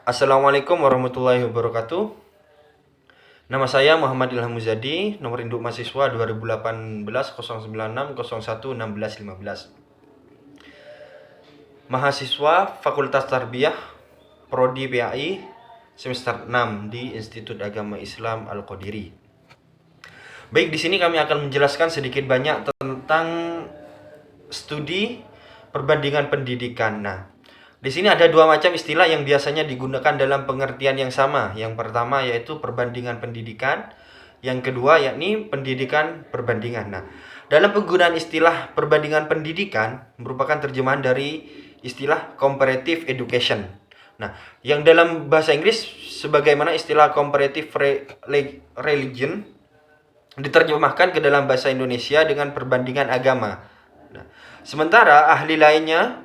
Assalamualaikum warahmatullahi wabarakatuh. Nama saya Muhammad Ilham Muzadi, nomor induk mahasiswa 2018 096 01 16 15. Mahasiswa Fakultas Tarbiyah Prodi PAI semester 6 di Institut Agama Islam Al-Qadiri. Baik, di sini kami akan menjelaskan sedikit banyak tentang studi perbandingan pendidikan. Nah, di sini ada dua macam istilah yang biasanya digunakan dalam pengertian yang sama. Yang pertama yaitu perbandingan pendidikan, yang kedua yakni pendidikan perbandingan. Nah, dalam penggunaan istilah perbandingan pendidikan merupakan terjemahan dari istilah comparative education. Nah, yang dalam bahasa Inggris sebagaimana istilah comparative religion diterjemahkan ke dalam bahasa Indonesia dengan perbandingan agama. Nah, sementara ahli lainnya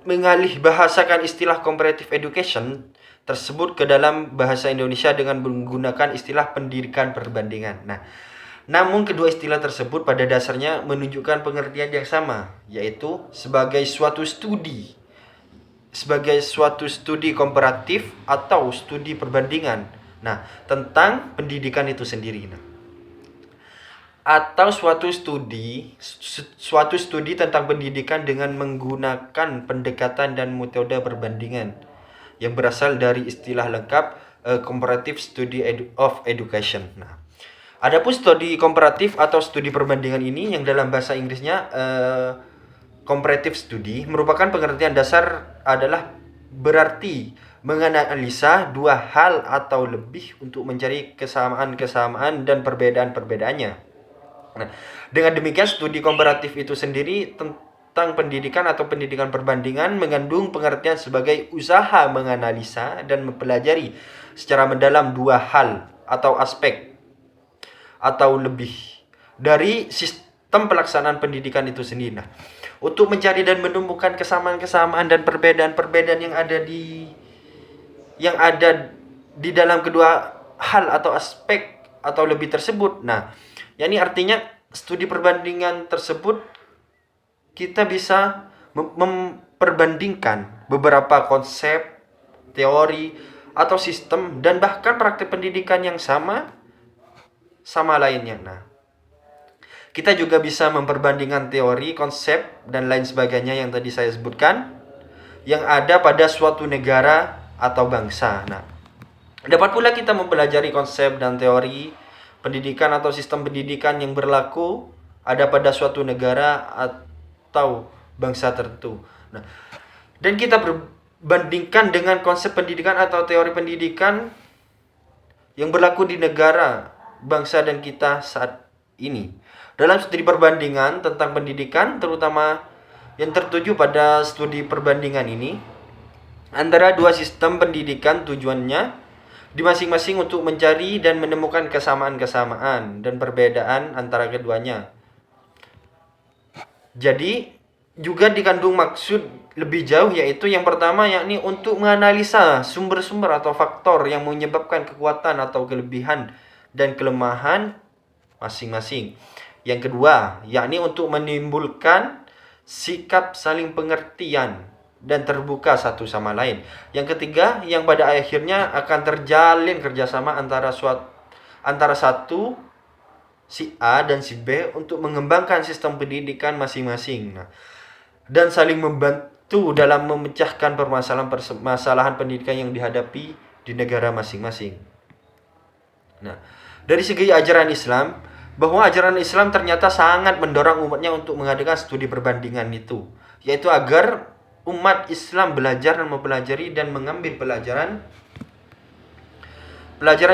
mengalih bahasakan istilah comparative education tersebut ke dalam bahasa Indonesia dengan menggunakan istilah pendidikan perbandingan. Nah, namun kedua istilah tersebut pada dasarnya menunjukkan pengertian yang sama, yaitu sebagai suatu studi komparatif atau studi perbandingan. Nah, tentang pendidikan itu sendiri. Atau suatu studi tentang pendidikan dengan menggunakan pendekatan dan metode perbandingan yang berasal dari istilah lengkap comparative study of education. Nah, adapun studi komparatif atau studi perbandingan ini yang dalam bahasa Inggrisnya comparative study merupakan pengertian dasar adalah berarti menganalisa dua hal atau lebih untuk mencari kesamaan-kesamaan dan perbedaan-perbedaannya. Nah, dengan demikian studi komparatif itu sendiri tentang pendidikan atau pendidikan perbandingan mengandung pengertian sebagai usaha menganalisa dan mempelajari secara mendalam dua hal atau aspek atau lebih dari sistem pelaksanaan pendidikan itu sendiri. Nah, untuk mencari dan menemukan kesamaan-kesamaan dan perbedaan-perbedaan yang ada di dalam kedua hal atau aspek atau lebih tersebut. Nah, yakni artinya studi perbandingan tersebut kita bisa memperbandingkan beberapa konsep, teori, atau sistem dan bahkan praktik pendidikan yang sama lainnya. Nah, kita juga bisa memperbandingkan teori, konsep, dan lain sebagainya yang tadi saya sebutkan yang ada pada suatu negara atau bangsa. Nah, dapat pula kita mempelajari konsep dan teori pendidikan atau sistem pendidikan yang berlaku ada pada suatu negara atau bangsa tertentu. Nah, dan kita berbandingkan dengan konsep pendidikan atau teori pendidikan yang berlaku di negara, bangsa dan kita saat ini. Dalam studi perbandingan tentang pendidikan, terutama yang tertuju pada studi perbandingan ini, antara dua sistem pendidikan tujuannya di masing-masing untuk mencari dan menemukan kesamaan-kesamaan dan perbedaan antara keduanya. Jadi juga dikandung maksud lebih jauh, yaitu yang pertama yakni untuk menganalisa sumber-sumber atau faktor yang menyebabkan kekuatan atau kelebihan dan kelemahan masing-masing. Yang kedua yakni untuk menimbulkan sikap saling pengertian dan terbuka satu sama lain. Yang ketiga, yang pada akhirnya akan terjalin kerjasama antara satu si A dan si B untuk mengembangkan sistem pendidikan masing-masing. Nah, dan saling membantu dalam memecahkan permasalahan pendidikan yang dihadapi di negara masing-masing. Nah, dari segi ajaran Islam, bahwa ajaran Islam ternyata sangat mendorong umatnya untuk mengadakan studi perbandingan itu, yaitu agar umat Islam belajar dan mempelajari dan mengambil pelajaran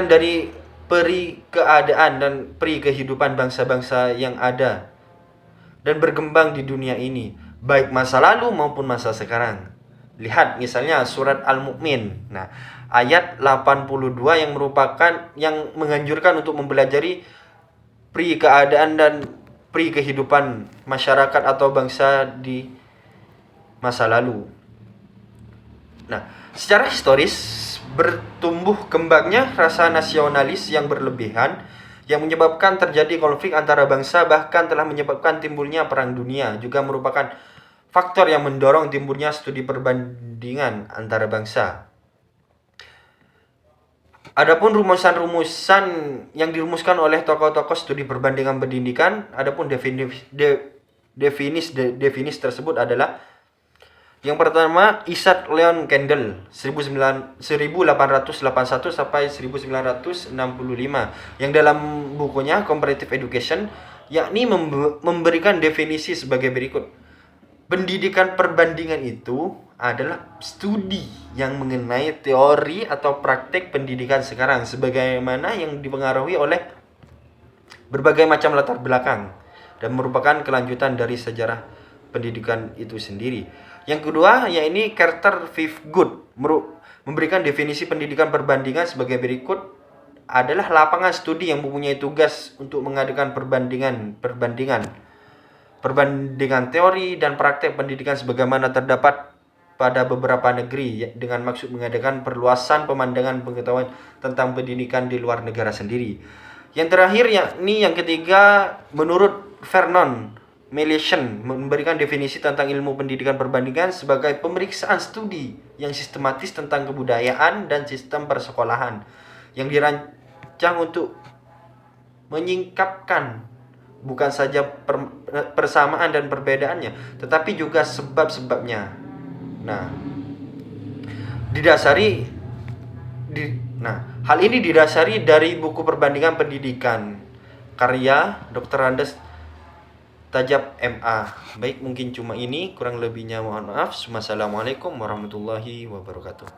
dari peri keadaan dan peri kehidupan bangsa-bangsa yang ada dan berkembang di dunia ini, baik masa lalu maupun masa sekarang. Lihat misalnya surat Al-Mu'min. Nah, ayat 82 yang menganjurkan untuk mempelajari peri keadaan dan peri kehidupan masyarakat atau bangsa di masa lalu. Nah, secara historis bertumbuh kembangnya rasa nasionalis yang berlebihan yang menyebabkan terjadi konflik antara bangsa, bahkan telah menyebabkan timbulnya perang dunia, juga merupakan faktor yang mendorong timbulnya studi perbandingan antara bangsa. Adapun rumusan-rumusan yang dirumuskan oleh tokoh-tokoh studi perbandingan pendidikan, adapun definis tersebut adalah yang pertama Isaac Leon Kendall 1881 sampai 1965 yang dalam bukunya Comparative Education yakni memberikan definisi sebagai berikut. Pendidikan perbandingan itu adalah studi yang mengenai teori atau praktek pendidikan sekarang sebagaimana yang dipengaruhi oleh berbagai macam latar belakang dan merupakan kelanjutan dari sejarah pendidikan itu sendiri. Yang kedua, yakni Carter Good memberikan definisi pendidikan perbandingan sebagai berikut adalah lapangan studi yang mempunyai tugas untuk mengadakan perbandingan teori dan praktek pendidikan sebagaimana terdapat pada beberapa negeri dengan maksud mengadakan perluasan pemandangan pengetahuan tentang pendidikan di luar negara sendiri. Yang terakhir yakni yang ketiga, menurut Vernon Meliton memberikan definisi tentang ilmu pendidikan perbandingan sebagai pemeriksaan studi yang sistematis tentang kebudayaan dan sistem persekolahan yang dirancang untuk menyingkapkan bukan saja persamaan dan perbedaannya, tetapi juga sebab-sebabnya. Nah, hal ini didasari dari buku perbandingan pendidikan karya Dr. Andes Tajab MA. Baik, mungkin cuma ini, kurang lebihnya mohon maaf. Wassalamualaikum warahmatullahi wabarakatuh.